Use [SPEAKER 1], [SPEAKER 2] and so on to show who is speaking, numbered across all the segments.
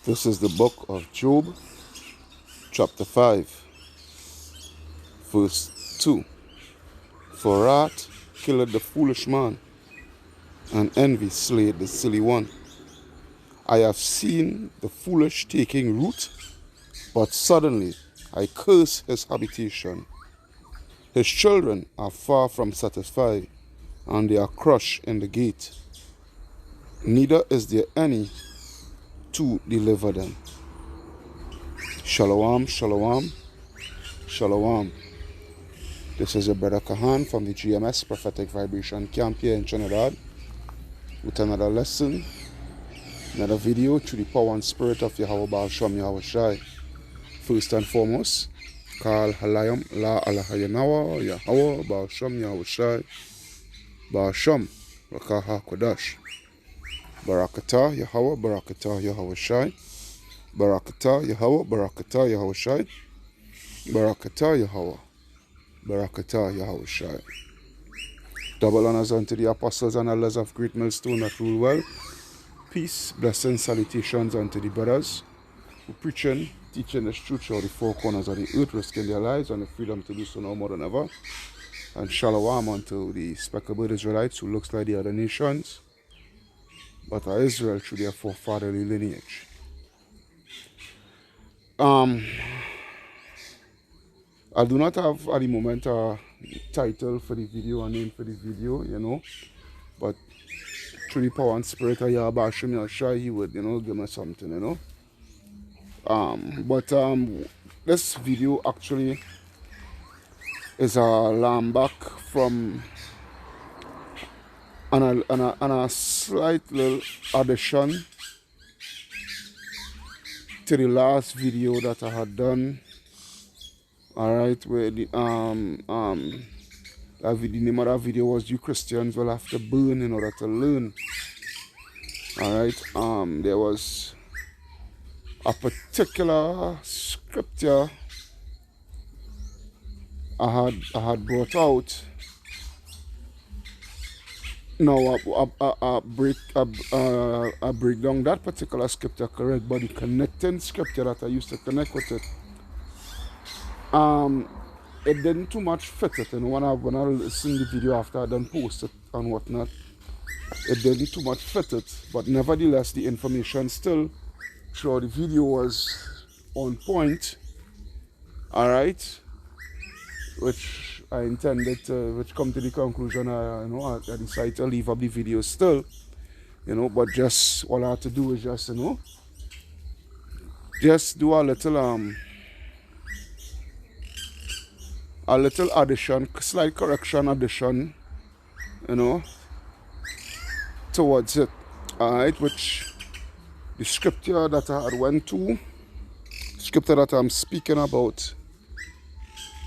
[SPEAKER 1] This is the book of Job, chapter 5, verse 2. For wrath killeth the foolish man, and envy slayeth the silly one. I have seen the foolish taking root, but suddenly I curse his habitation. His children are far from satisfied, and they are crushed in the gate. Neither is there any to deliver them. Shalom, shalom, shalom. This is your brother Kahan from the GMS Prophetic Vibration Camp here in Trinidad with another lesson, another video through the power and spirit of Yahweh Baal Shem Yahweh Shai. First and foremost, Kal Halayam La Alahayanawa Yahweh Baal Shem Yahweh Shai Baal Shem Rakaha Kodash Barakatah Yahweh Barakatah Yahweh Shai Barakatah Yahweh Barakatah Yahweh Shai Barakatah Yahweh Barakatah Yahweh Shai. Double honors unto the apostles and elders of Great Millstone that rule well. Peace, blessings, salutations unto the brothers who preaching, teaching this truth throughout the four corners of the earth, risking their lives and the freedom to do so now more than ever. And shalom unto the speckled Israelites who looks like the other nations, but are Israel through their forefatherly lineage. I do not have at the moment a title for the video, a name for the video, but through the power and spirit of Yahweh Baal Shem Yahweh Shai, he would, give me something, But this video actually is a lamb back from and a slight little addition to the last video that I had done. Alright, where the name of that video was "You Christians Will Have to Burn in Order to Learn." Alright, there was a particular scripture I had brought out. Now I break down that particular scripture, correct, but the connecting scripture that I used to connect with it, it didn't too much fit it. When I listened to the video after I done post it and whatnot, it didn't too much fit it. But nevertheless, the information still throughout the video was on point. Alright, which I intended to, which come to the conclusion, I decided to leave up the video still, but just all I had to do is just do a little addition, slight correction addition, towards it. Alright, which the scripture that I had went to, scripture that I'm speaking about,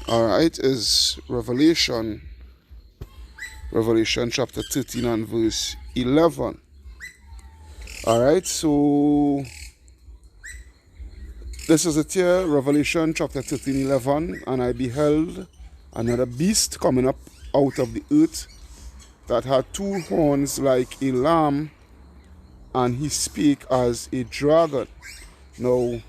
[SPEAKER 1] alright, is Revelation chapter 13 and verse 11. Alright, so this is it here, Revelation chapter 13, 11. And I beheld another beast coming up out of the earth that had two horns like a lamb, and he spake as a dragon. Now,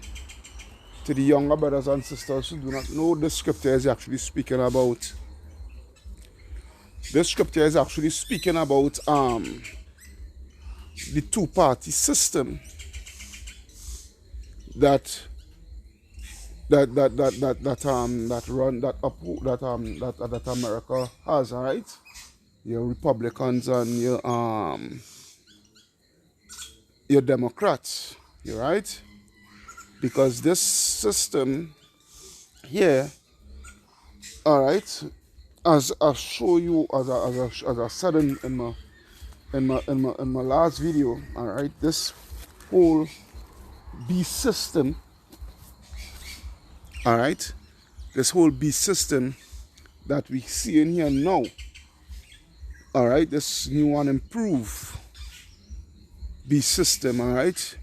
[SPEAKER 1] to the younger brothers and sisters who do not know, this scripture is actually speaking about the two-party system that America has, alright? Your Republicans and your Democrats, right? Because this system here, alright, as I show you, as I said in my last video, alright, this whole beast system, alright, this whole beast system that we see in here now, alright, this new and improved beast system, alright,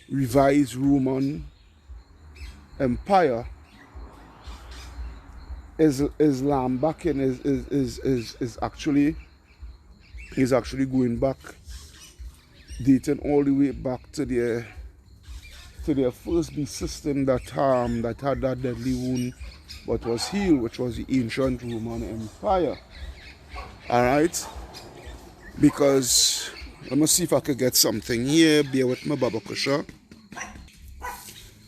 [SPEAKER 1] revised Roman Empire, is lambacking, is actually going back, dating all the way back to the to their first beast system that had that deadly wound but was healed, which was the ancient Roman Empire. Alright? Because let me see if I could get something here. Bear with my Baba Kusha.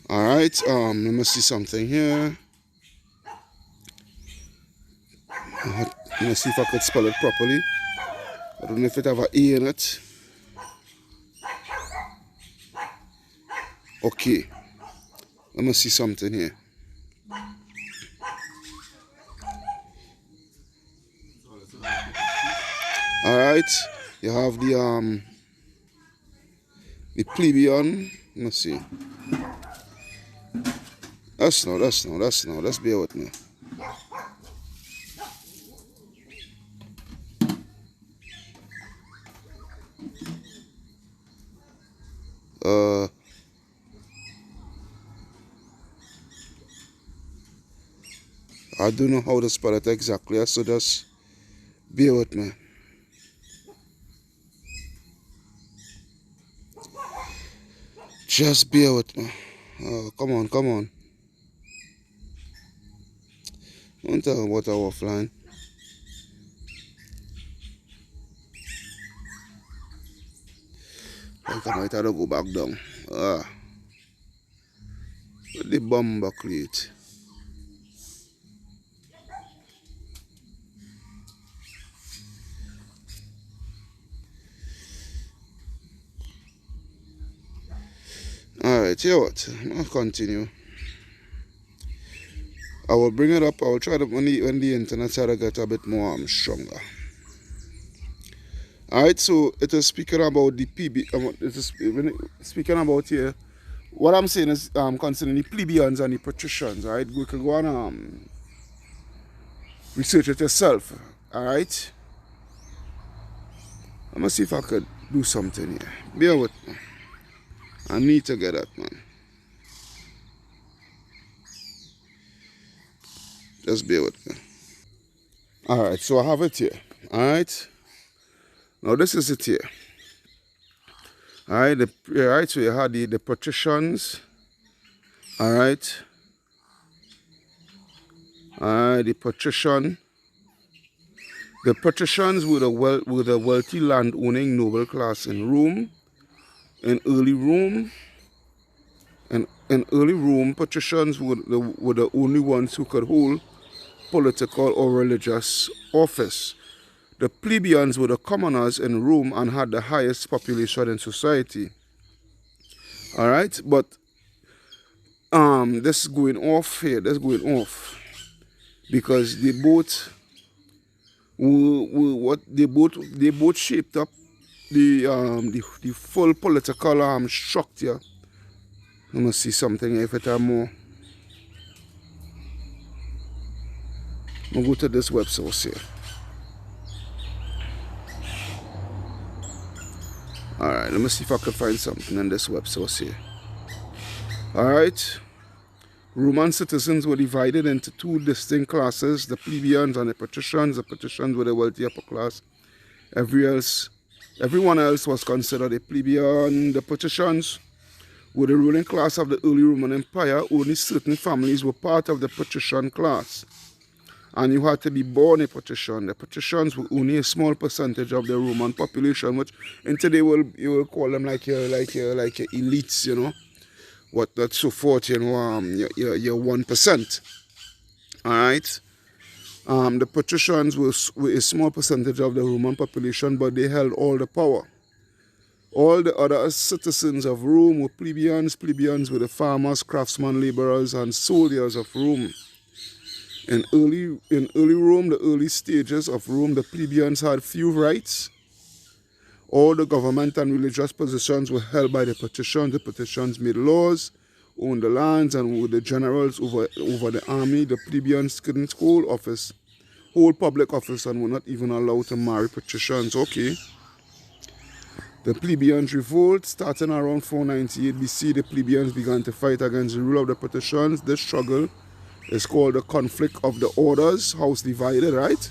[SPEAKER 1] Alright, let me see something here. Let me see if I could spell it properly. I don't know if it have an A in it. Okay. Let me see something here. Alright. You have the plebeian. Let me see. That's no. Let's bear with me. I don't know how to spell it exactly, so just bear with me. Just bear with me. Oh, come on. Don't tell me about our offline. I might have to go back down. The bomber crate. Alright, here what? I'll continue. I will bring it up. I will try to when the internet try to get a bit more stronger. Alright, so it is speaking about the speaking about here. What I'm saying is concerning the plebeians and the patricians. Alright, we can go and research it yourself. Alright. Let me see if I could do something here. Bear with me. I need to get that, man. Just bear with me. Alright, so I have it here. Alright. Now this is it here. Alright, so you had the patricians. Alright. The patrician. The patricians were the wealthy land-owning noble class in Rome. In early Rome, patricians were the only ones who could hold political or religious office. The plebeians were the commoners in Rome and had the highest population in society. Alright, but this is going off here. This is going off because they both shaped up the full political structure. Let me see something here if it are more. I'm going to go to this web source here. Alright, let me see if I can find something in this web source here. Alright. Roman citizens were divided into two distinct classes, the plebeians and the patricians. The patricians were the wealthy upper class. Everyone else was considered a plebeian. The patricians were the ruling class of the early Roman Empire. Only certain families were part of the patrician class, and you had to be born a patrician. The patricians were only a small percentage of the Roman population, which in today you will call them like your elites, you know, what that's so forth, you know, your 1%. All right. The patricians were a small percentage of the Roman population, but they held all the power. All the other citizens of Rome were plebeians. Plebeians were the farmers, craftsmen, laborers, and soldiers of Rome. In early Rome, the early stages of Rome, the plebeians had few rights. All the government and religious positions were held by the patricians. The patricians made laws, owned the lands, and were the generals over the army. The plebeians couldn't hold public office, and were not even allowed to marry patricians. Okay. The plebeians revolt. Starting around 498 BC, the plebeians began to fight against the rule of the patricians. This struggle is called the conflict of the orders, house divided, right?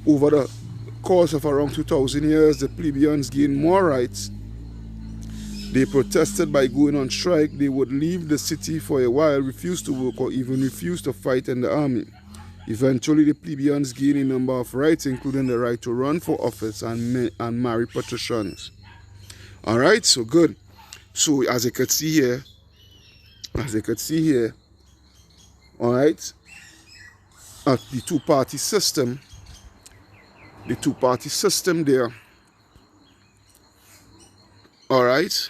[SPEAKER 1] Over the course of around 2,000 years, the plebeians gained more rights They protested by going on strike. They would leave the city for a while, refuse to work, or even refuse to fight in the army. Eventually, the plebeians gained a number of rights, including the right to run for office and marry patricians. All right, so good. So as you could see here, all right, the two-party system there, all right.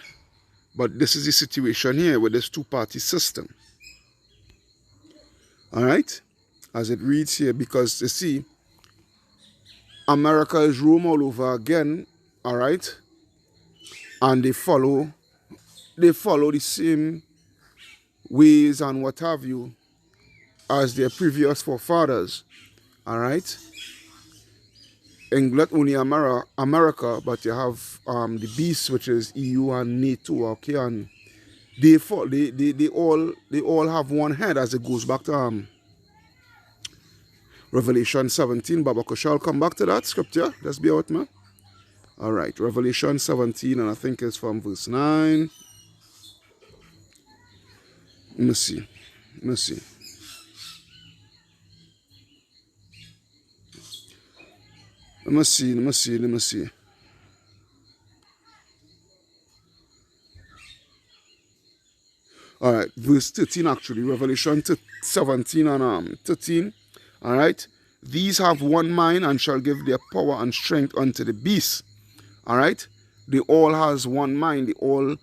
[SPEAKER 1] But this is the situation here with this two-party system, all right, as it reads here, because you see, America is Rome all over again, all right, and they follow the same ways and what have you as their previous forefathers, all right. England only America, but you have the beast, which is EU and NATO, okay, and they all have one head, as it goes back to Revelation 17. Babako shall come back to that scripture. Let's be out, man. All right, Revelation 17, and I think it's from verse 9. Let me see. All right, verse 13 actually, Revelation 17 and 13. All right, these have one mind and shall give their power and strength unto the beast. All right, they all has one mind. They all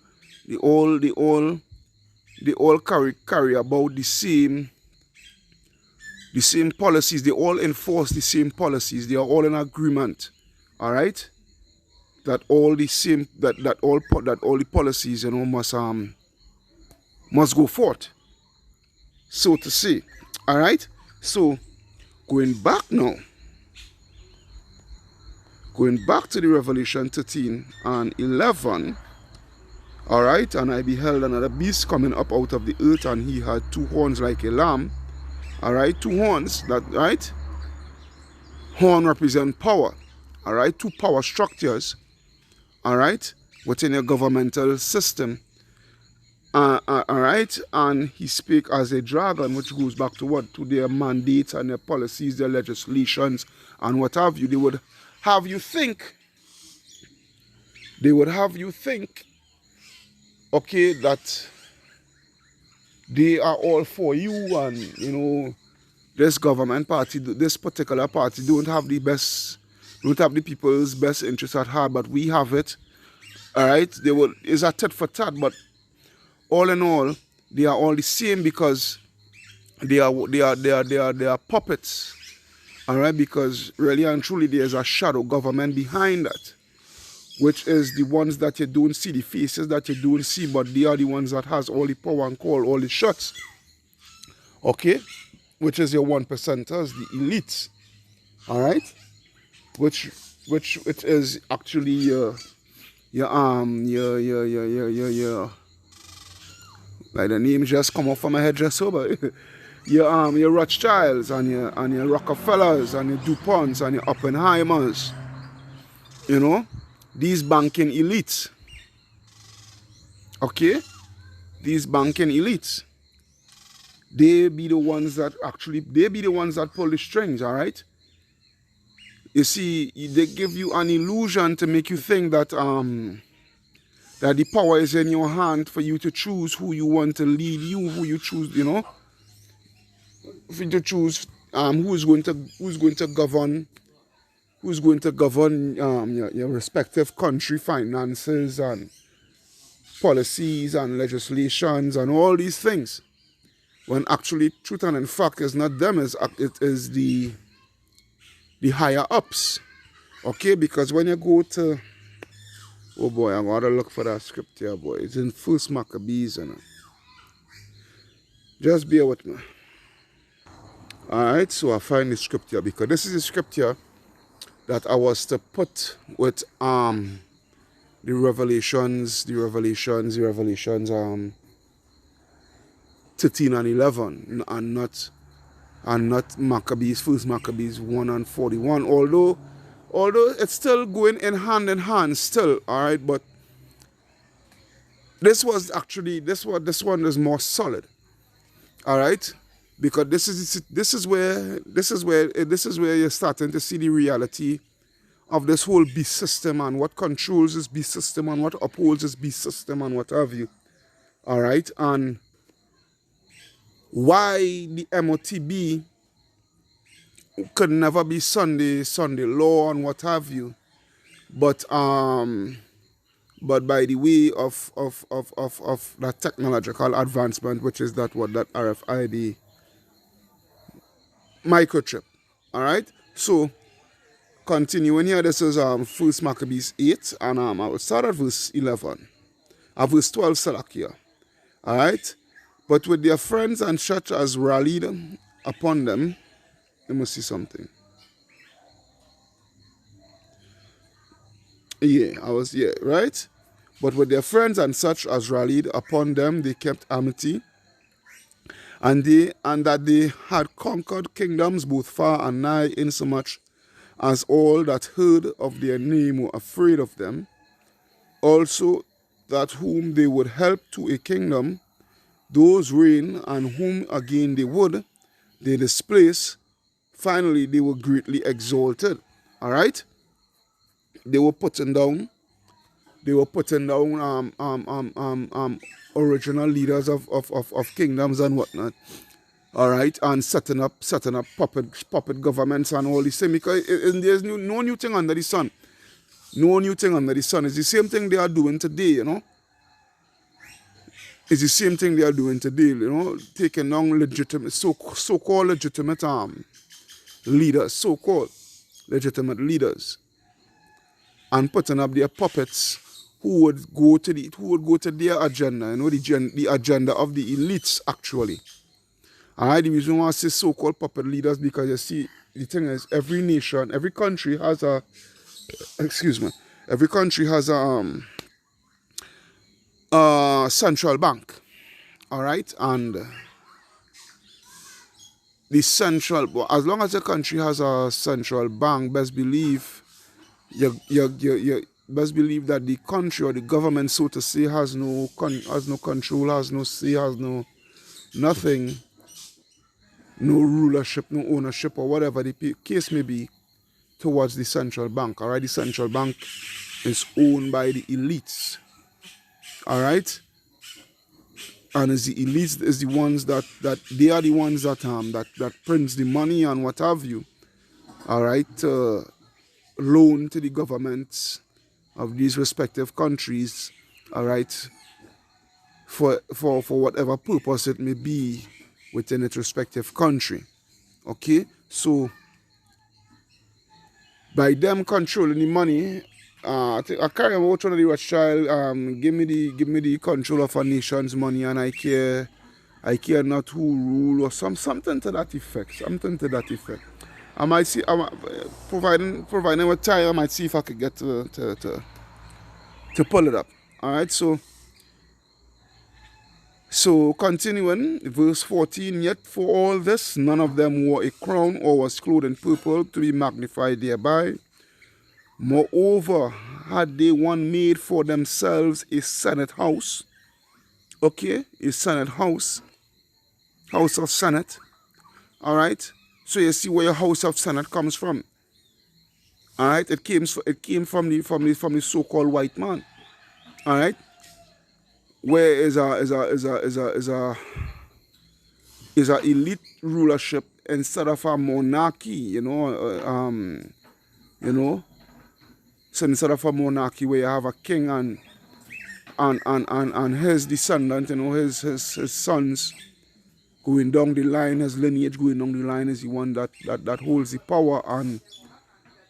[SPEAKER 1] carry about the same policies. They all enforce the same policies. They are all in agreement. All right, that all the same that all the policies, you know, must go forth, so to say. All right, so going back to the Revelation 13 and 11. All right, and I beheld another beast coming up out of the earth, and he had two horns like a lamb. All right, two horns, that right, horn represent power. All right, two power structures, all right, within a governmental system. All right, and he spake as a dragon, which goes back to what? To their mandates and their policies, their legislations, and what have you. They would have you think, okay, that they are all for you, and you know, this government party, this particular party, don't have the people's best interest at heart, but we have it. All right, it's a tit for tat, but all in all, they are all the same, because they are puppets. All right, because really and truly there's a shadow government behind that, which is the ones that you don't see, the faces that you don't see, but they are the ones that has all the power and call all the shots. Okay, which is your 1%ers, the elites. All right, which is actually your like the name just come off from my head just so, but your Rothschilds and your Rockefellers and your DuPonts and your Oppenheimers, you know, these banking elites. Okay, these banking elites, they be the ones that pull the strings. All right, you see, they give you an illusion to make you think that that the power is in your hand for you to choose who you want to lead you, who you choose, you know, for you to choose who's going to govern your respective country finances and policies and legislations and all these things. When actually, truth and in fact, is not them, it is the higher ups. Okay, because when you go to, oh boy, I'm going to look for that script here, boy. It's in First Maccabees, you know. Just bear with me. Alright, so I find the script here, because this is the script here that I was to put with the Revelations 13 and 11, and not Maccabees, First Maccabees 1 and 41, although it's still going in hand still, all right, but This was actually this one is more solid. All right, because this is where you're starting to see the reality of this whole beast system and what controls this beast system and what upholds this beast system and what have you. All right, and why the MOTB could never be Sunday law and what have you, but by the way of that technological advancement, which is that RFID microchip. All right, so continuing here, this is First Maccabees 8, and I will start at verse 11. Verse 12 select here. All right, but with their friends and such as rallied upon them, you must see something. Yeah, right. But with their friends and such as rallied upon them, they kept amity, and that they had conquered kingdoms both far and nigh, insomuch as all that heard of their name were afraid of them. Also, that whom they would help to a kingdom, those reign, and whom again they displace. Finally, they were greatly exalted. All right, they were putting down original leaders of kingdoms and whatnot. All right, and setting up puppet governments and all this thing, because there's no new thing under the sun. No new thing under the sun. It's the same thing they are doing today, you know. It's the same thing they are doing today, you know, taking down legitimate, so-called legitimate leaders, so-called legitimate leaders, and putting up their puppets who would go to their agenda, you know, the agenda of the elites actually. All right, the reason why I say so-called puppet leaders, because you see, the thing is, every nation, every country has a, every country has a central bank. All right, and the central, as long as the country has a central bank, best believe you best believe that the country or the government, so to say, has no control, has no say, has no nothing, no rulership, no ownership, or whatever the case may be, towards the central bank. All right, the central bank is owned by the elites. All right, and as the elites is the ones that they are the ones that prints the money and what have you. All right, loan to the governments of these respective countries. All right, for whatever purpose it may be within its respective country. Okay, so by them controlling the money, I can't remember which one of the Rothschild give me the control of a nation's money, and I care not who rule, or something to that effect. Something to that effect. I might see, providing with time, I might see if I could get to pull it up. All right, so continuing, verse 14, yet for all this, none of them wore a crown or was clothed in purple to be magnified thereby. Moreover, had they one made for themselves a senate house, okay, a senate house of senate. All right, so you see where your house of senate comes from. All right, it came from the so-called white man. All right, where is a elite rulership instead of a monarchy, you know. So instead of a monarchy where you have a king and his descendant, you know, his sons going down the line, his lineage going down the line is the one that holds the power and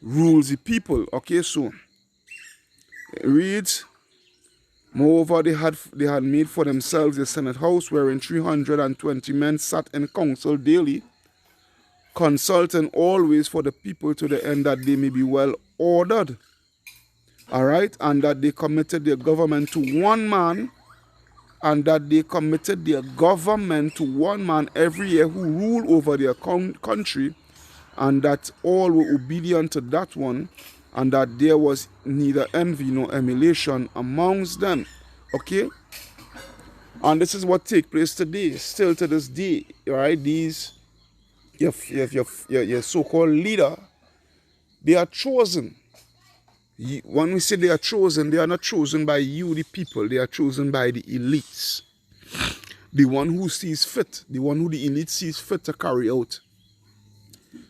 [SPEAKER 1] rules the people. Okay, so it reads, moreover, they had made for themselves a senate house wherein 320 men sat in council daily, consulting always for the people, to the end that they may be well ordered. All right, and that they committed their government to one man, every year, who ruled over their country, and that all were obedient to that one, and that there was neither envy nor emulation amongst them. Okay, And this is what take place today, still to this day, right? These, your so-called leader, they are chosen. When we say they are chosen, they are not chosen by you, the people. They are chosen by the elites. The one who sees fit, the one who the elite sees fit to carry out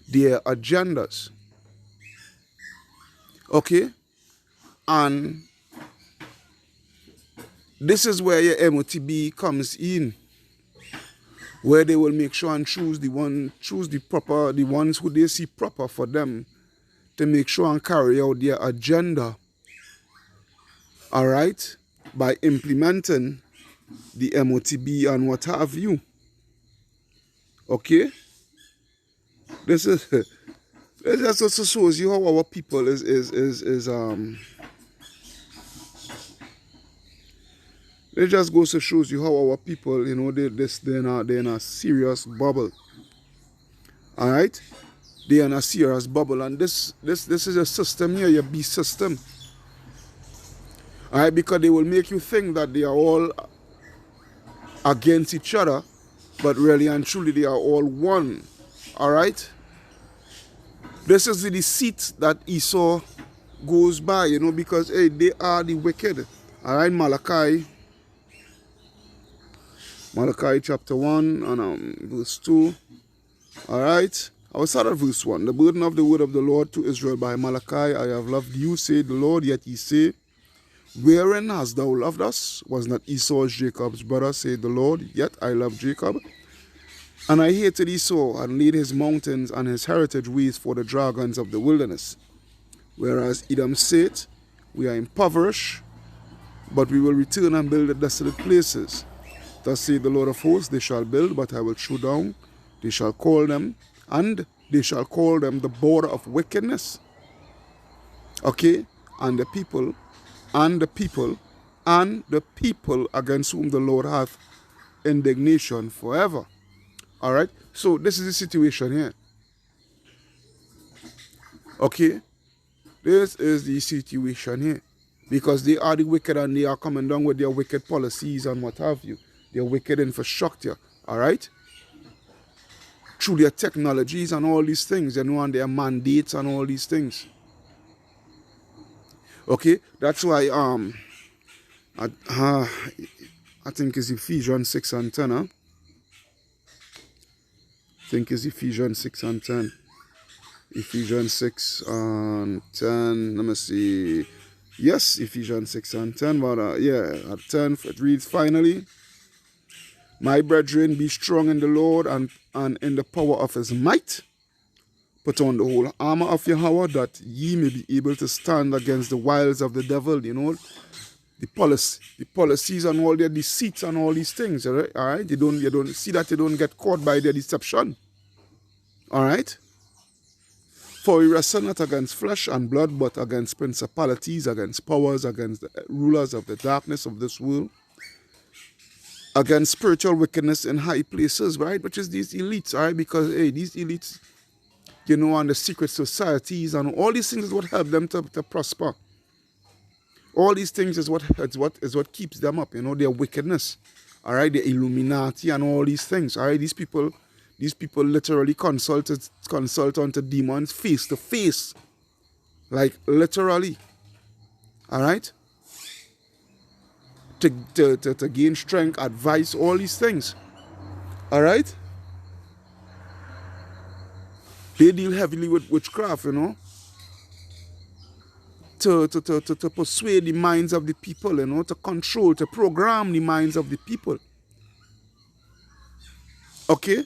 [SPEAKER 1] their agendas. Okay? And this is where your MOTB comes in, where they will make sure and choose the ones who they see proper for them to make sure and carry out their agenda, all right, by implementing the MOTB and what have you. Okay? This is it just also shows you how our people is it just goes to shows you how our people, you know, they're in a serious bubble. All right, they're in a serious bubble, and this is a system here, your beast system. All right, because they will make you think that they are all against each other, but really and truly they are all one. All right, this is the deceit that Esau goes by, you know, because hey, they are the wicked. All right, Malachi chapter 1 and verse 2. All right, I will start at verse 1. The burden of the word of the Lord to Israel by Malachi. I have loved you, said the Lord, yet ye say, wherein hast thou loved us? Was not Esau Jacob's brother, said the Lord, yet I loved Jacob. And I hated Esau, and laid his mountains and his heritage waste for the dragons of the wilderness. Whereas Edom said, we are impoverished, but we will return and build the desolate places. Thus saith the Lord of hosts, they shall build, but I will throw down. They shall call them, and they shall call them the border of wickedness. Okay? And the people against whom the Lord hath indignation forever. All right? So this is the situation here. Okay? This is the situation here. Because they are the wicked, and they are coming down with their wicked policies and what have you. Their wicked infrastructure. All right? Through their technologies and all these things, you know, and their mandates and all these things. Okay? That's why I think it's Ephesians 6 and 10, huh? I think it's Ephesians 6 and 10. Ephesians 6 and 10. Let me see. Yes, Ephesians 6 and 10. But yeah, at 10 it reads, finally, my brethren, be strong in the Lord and in the power of his might. Put on the whole armor of Yahweh, that ye may be able to stand against the wiles of the devil. You know, the policies and all their deceits and all these things. All right? You don't see that they don't get caught by their deception. All right? For we wrestle not against flesh and blood, but against principalities, against powers, against the rulers of the darkness of this world, against spiritual wickedness in high places, right? Which is these elites, all right? Because, hey, these elites, you know, and the secret societies and all these things is what help them to prosper. All these things is what keeps them up, you know, their wickedness, all right? The Illuminati and all these things, all right? These people literally consult onto demons face to face, like literally, all right? To gain strength, advice, all these things, all right? They deal heavily with witchcraft, you know, to persuade the minds of the people, you know, to control, to program the minds of the people. Okay?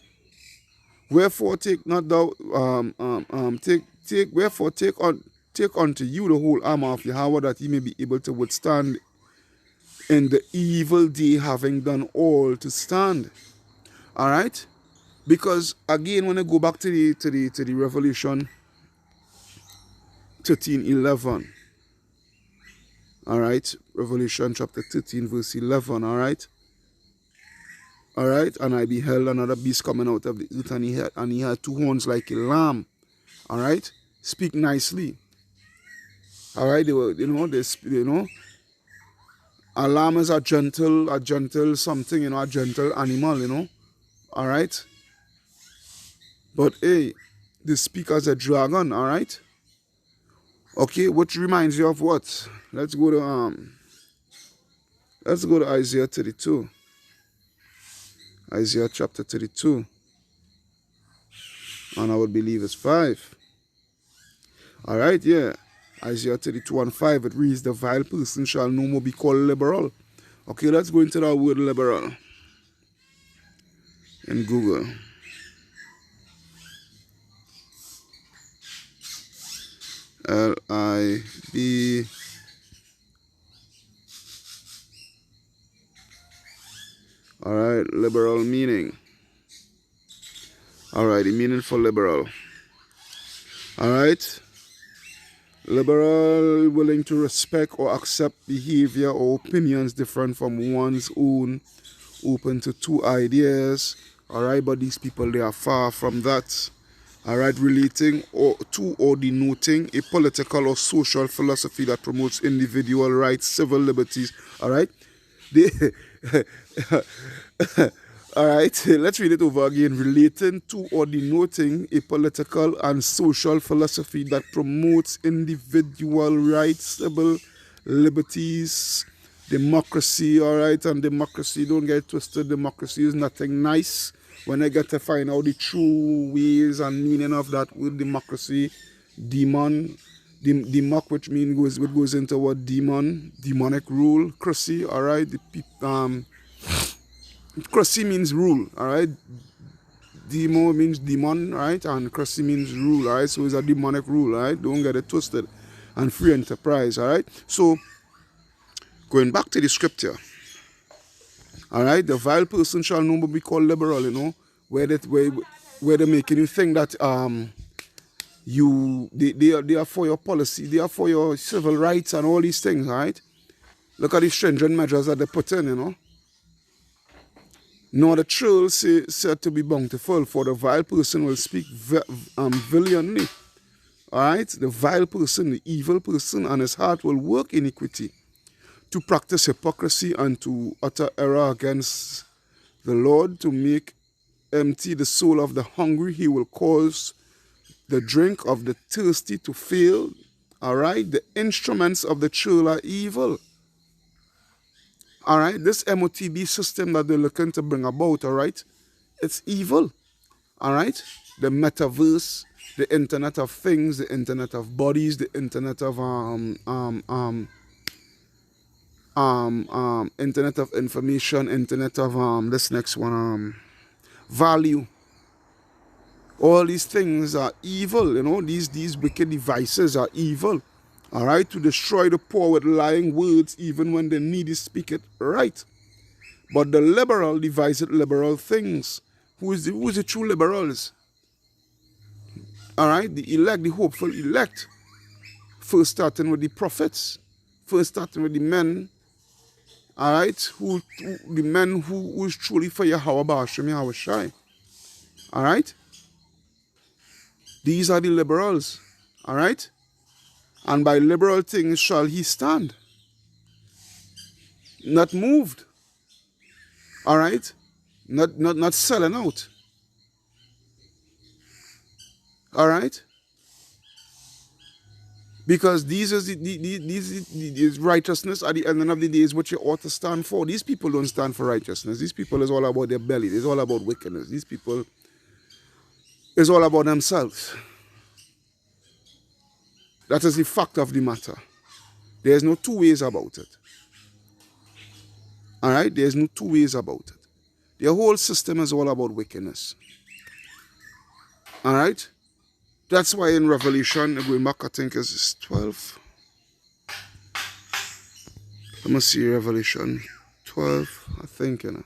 [SPEAKER 1] Wherefore take not thou wherefore take unto you the whole armor of Yahweh, that ye may be able to withstand in the evil day, having done all to stand. All right? Because again, when I go back to the Revelation 13:11, all right, Revelation chapter 13 verse 11, all right, and I beheld another beast coming out of the earth, and he had two horns like a lamb. All right, speak nicely. All right, they were, you know, A lamb is a gentle something, you know, a gentle animal, you know. All right. But hey, they speak as a dragon. All right. Okay, which reminds you of what? Let's go to Isaiah 32. Isaiah chapter 32. And I would believe it's 5. All right, yeah. Isaiah 32 and 5, it reads, the vile person shall no more be called liberal. Okay, let's go into that word liberal in Google. L-I-B. All right, liberal meaning. All right, the meaning for liberal. All right. Liberal, willing to respect or accept behavior or opinions different from one's own, open to two ideas. All right, but these people, they are far from that. All right, relating to or denoting a political or social philosophy that promotes individual rights, civil liberties. All right, they all right, let's read it over again. Relating to or denoting a political and social philosophy that promotes individual rights, civil liberties, democracy, all right? And democracy, don't get twisted, democracy is nothing nice. When I get to find out the true ways and meaning of that word democracy, democ, which means goes into what demonic rule, cracy, all right? Krasi means rule, all right? Demo means demon, right? And Krasi means rule, all right? So it's a demonic rule, all right? Don't get it twisted. And free enterprise, all right? So, going back to the scripture, all right? The vile person shall no more be called liberal, you know? Where they're making you think that they are for your policy, they are for your civil rights and all these things, all right? Look at the stringent measures that they put in, you know? Nor the churl said to be bountiful, for the vile person will speak valiantly. All right? The vile person, the evil person, and his heart will work iniquity, to practice hypocrisy and to utter error against the Lord, to make empty the soul of the hungry. He will cause the drink of the thirsty to fail. All right? The instruments of the churl are evil. All right, this MOTB system that they're looking to bring about, all right, it's evil. All right, the metaverse, the Internet of Things, the Internet of Bodies, the Internet of Internet of Information, Internet of this next one, value. All these things are evil, you know. These wicked devices are evil. All right, to destroy the poor with lying words, even when the needy speak it right. But the liberal devised liberal things. Who is the true liberals? All right, the elect, the hopeful elect. First starting with the prophets. First starting with the men. All right, the men who is truly for Yahweh Ba'ashem Yahweh Shai. All right, these are the liberals. All right, and by liberal things shall he stand, not moved. All right, not selling out. All right, because these righteousness at the end of the day is what you ought to stand for. These people don't stand for righteousness. These people is all about their belly. It's all about wickedness. These people is all about themselves. That is the fact of the matter. There's no two ways about it. All right? There's no two ways about it. Their whole system is all about wickedness. All right? That's why in Revelation, going back, I think it's 12. Let me see, Revelation 12, I think, you know.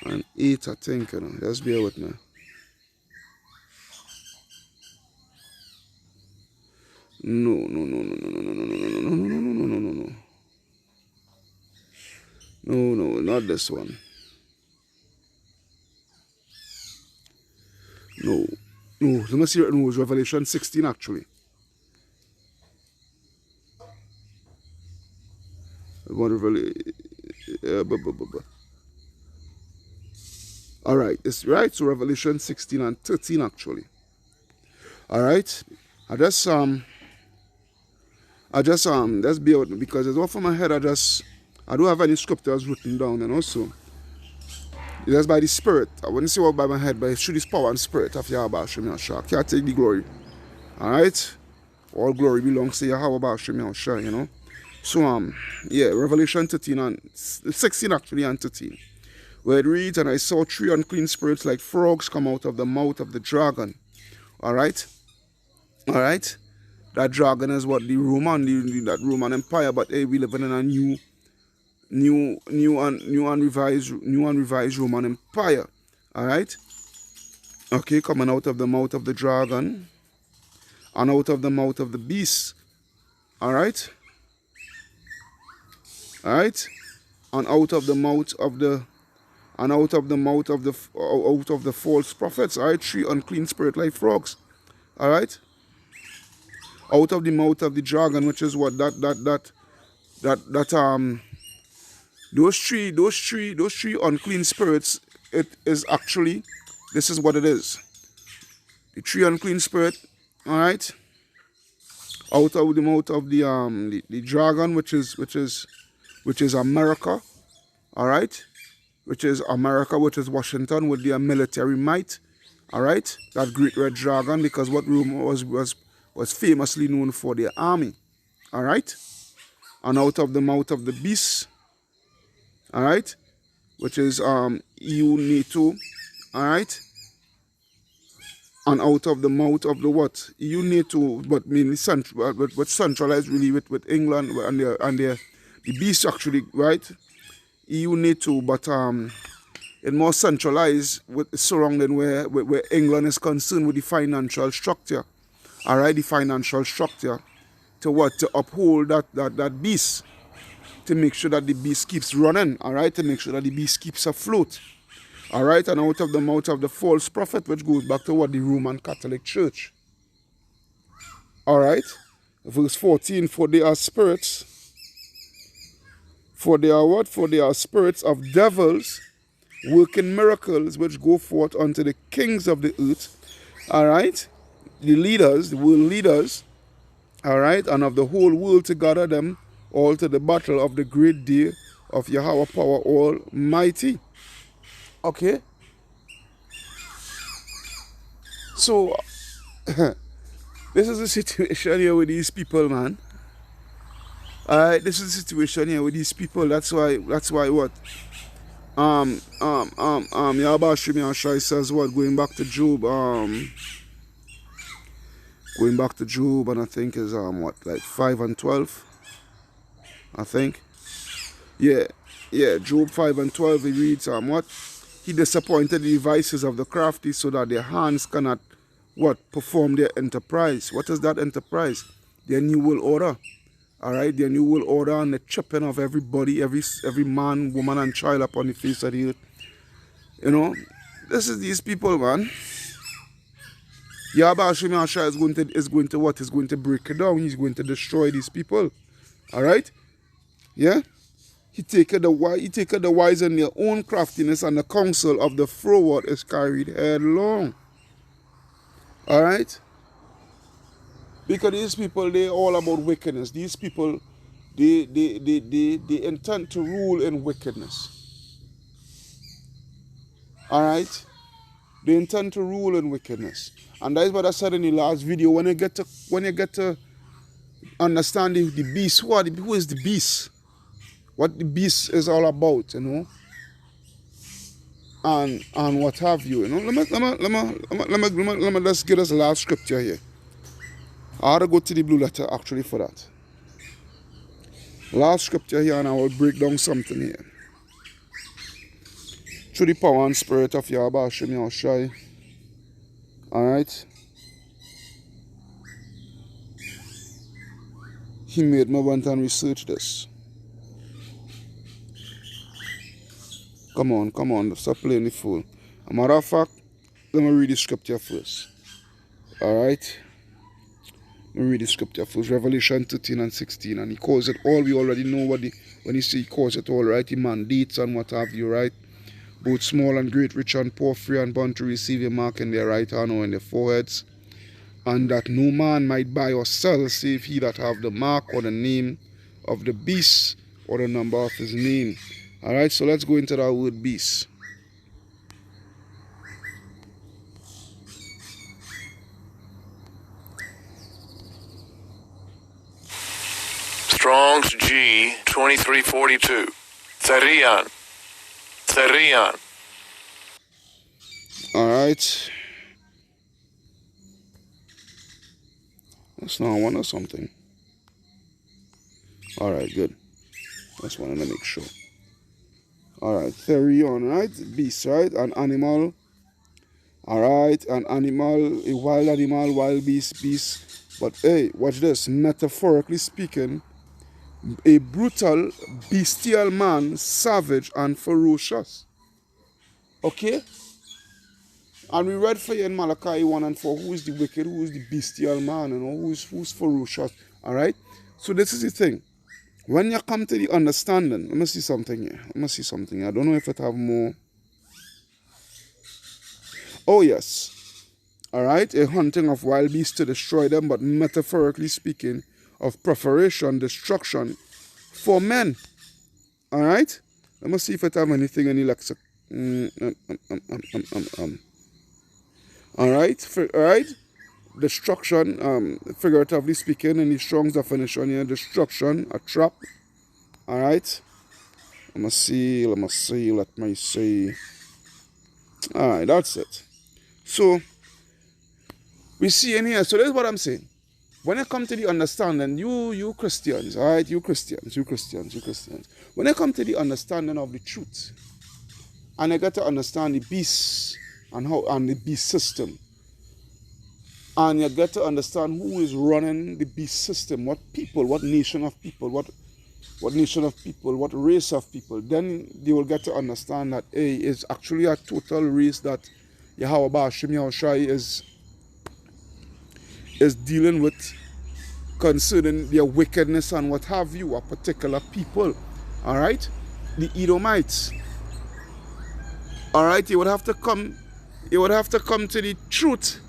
[SPEAKER 1] And 8, I think, you know. Just bear with me. No. No, not this one. No. Let me see. No, it's Revelation 16 actually. All right, it's right. So Revelation 16 and 13 actually. All right, I just let's be out because it's off of my head. I don't have any scriptures written down, and also it's by the Spirit. I wouldn't say what by my head, but it's through this power and Spirit of Yahweh Hashem Yahshua. Can't take the glory. All right, all glory belongs to Yahweh Hashem Yahshua. You know. So yeah, Revelation 13 and 16 actually and 13, where it reads, "And I saw three unclean spirits like frogs come out of the mouth of the dragon." All right, all right. That dragon is what the Roman, that Roman Empire, but hey, we living in a new and revised Roman Empire. All right. Okay, coming out of the mouth of the dragon and out of the mouth of the beast. All right. All right, and out of the mouth of the false prophets. All right, three unclean spirit like frogs. All right, out of the mouth of the dragon, which is what those three unclean spirits. It is actually, this is what it is. The three unclean spirit. All right, out of the mouth of the dragon, which is America. All right, which is America, which is Washington with their military might. All right, that great red dragon, because what Rome was famously known for their army. All right, and out of the mouth of the beast. All right, which is EU NATO. All right, and out of the mouth of the what EU NATO, but mainly but centralized really with England and the beast actually, right? EU NATO, but it more centralized with surrounding where England is concerned with the financial structure. All right, the financial structure to what, to uphold that beast, to make sure that the beast keeps running. All right, to make sure that the beast keeps afloat. All right, and out of the mouth of the false prophet, which goes back to what, the Roman Catholic Church. All right, verse 14, for they are spirits. For they are what? For they are spirits of devils, working miracles, which go forth unto the kings of the earth. All right, the leaders, the world leaders. All right, and of the whole world, to gather them all to the battle of the great day of Yahweh power almighty. Okay, so this is the situation here with these people, man. Alright, this is the situation here with these people. That's why what? Yahweh Shai says what? Going back to Job, and I think is what, like 5 and 12? I think. Yeah, Job 5 and 12, he reads what? He disappointed the devices of the crafty so that their hands cannot what? Perform their enterprise. What is that enterprise? Their new world order. All right, their new world order and the chipping of everybody, every man, woman, and child upon the face of the earth. You know, this is these people, man. Yahweh Hashem Yahshua is going to what? Is going to break it down. He's going to destroy these people. All right, yeah. He taketh the wise in their own craftiness, and the counsel of the froward is carried headlong. All right. Because these people, they're all about wickedness. These people, they intend to rule in wickedness. All right? They intend to rule in wickedness. And that is what I said in the last video. When you get to understand the beast, who is the beast? What the beast is all about, you know? And what have you, you know? Let me just get us the last scripture here. I ought to go to the blue letter actually for that. Last scripture here, and I will break down something here. Through the power and spirit of Yahweh Hashem Yahushai. Alright. He made me went and research this. Come on, stop playing the fool. As a matter of fact, let me read the scripture first. Alright. me read the scripture first. Revelation 13 and 16. And he calls it all. We already know when he say he calls it all, right? He mandates and what have you, right? Both small and great, rich and poor, free and bond to receive a mark in their right hand or in their foreheads. And that no man might buy or sell, save he that have the mark or the name of the beast or the number of his name. Alright, so let's go into that word beast.
[SPEAKER 2] Strong's G 2342. Therian. Therian.
[SPEAKER 1] Alright. That's not one or something. Alright, good. Just wanted to make sure. Alright, Therion, right? Beast, right? An animal. Alright, an animal, a wild animal, wild beast. But hey, watch this. Metaphorically speaking, a brutal, bestial man, savage and ferocious. Okay? And we read for you in Malachi 1 and 4, who is the wicked, who is the bestial man, you know, who's ferocious. Alright? So this is the thing. When you come to the understanding, let me see something here. I don't know if it have more. Oh yes. Alright, a hunting of wild beasts to destroy them, but metaphorically speaking, of preparation, destruction for men. Alright? Let me see if it have anything in the lexicon. Alright? Destruction, figuratively speaking, in the Strong's definition here, destruction, a trap. Alright? Let me see. Alright, that's it. So, we see in here, so that's what I'm saying. When I come to the understanding, you Christians, alright, you Christians. When I come to the understanding of the truth, and I get to understand the beast and the beast system, and you get to understand who is running the beast system, what people, what nation of people, what race of people, then you will get to understand that it's actually a total race that Yahweh Ba'ashim Yahushai is dealing with concerning their wickedness and what have you, a particular people. Alright? The Edomites. Alright, you would have to come to the truth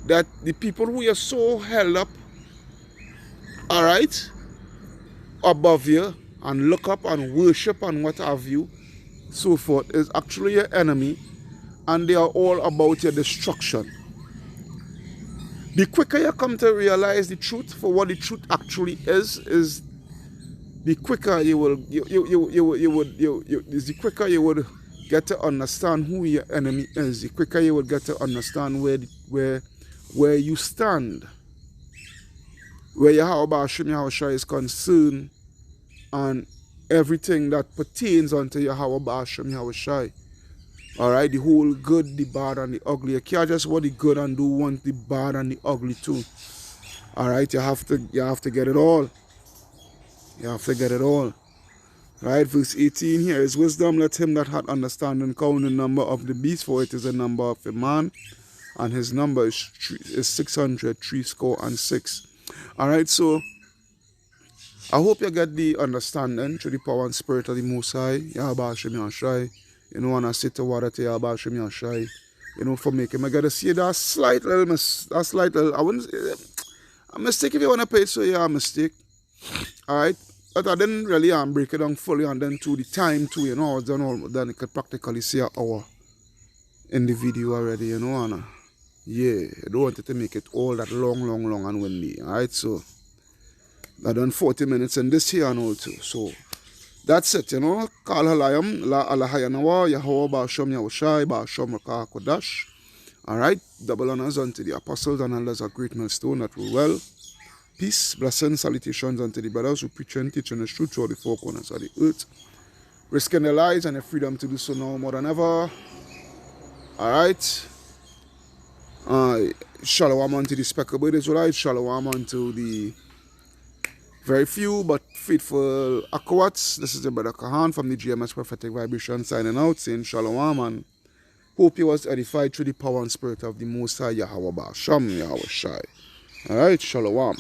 [SPEAKER 1] that the people who are so held up, alright, above you and look up and worship and what have you, so forth, is actually your enemy, and they are all about your destruction. The quicker you come to realize the truth for what the truth actually is the quicker you would get to understand who your enemy is. The quicker you would get to understand where you stand, where Yahweh Ba'ashim Yahushai is concerned, and everything that pertains unto Yahweh Ba'ashim Yahushai. Alright, the whole good, the bad, and the ugly. You can't just want the good and do want the bad and the ugly too. Alright, you have to get it all. You have to get it all. Right, verse 18 here is wisdom. Let him that hath understanding count the number of the beast, for it is the number of a man, and his number is 666. Alright, so I hope you get the understanding through the power and spirit of the Most High, Yahweh Ba'ashim Yahushai. You know, and I sit to water to Yahweh Ba'ashim Yahushai. You know, for making. I gotta see that slight little, I wouldn't, a mistake if you want to pay it, so yeah, a mistake. Alright, but I didn't really break it down fully, and then to the time too, you know, I was done you could practically see an hour in the video already, you know, and yeah, I don't want it to make it all that long and windy. Alright, so I done 40 minutes in this here and all too, so that's it, you know. Kal halayam la alahayanawa Yahweh Ba'ashim Yahushai Ba'ashim Rakah Kodash. Alright, double honors unto the apostles and elders of Great Millstone that rule well. Peace, blessings, salutations unto the brothers who preach and teach in the truth throughout the four corners of the earth, risking their lives and their freedom to do so now more than ever. Alright. Shalom unto the speckled Israelites, shalom unto the very few but faithful Akawats. This is the brother Kahan from the GMS Prophetic Vibration signing out, saying shalom and hope you was edified through the power and spirit of the Most High Yahweh Ba'ashim Yahushai. Alright, shalom.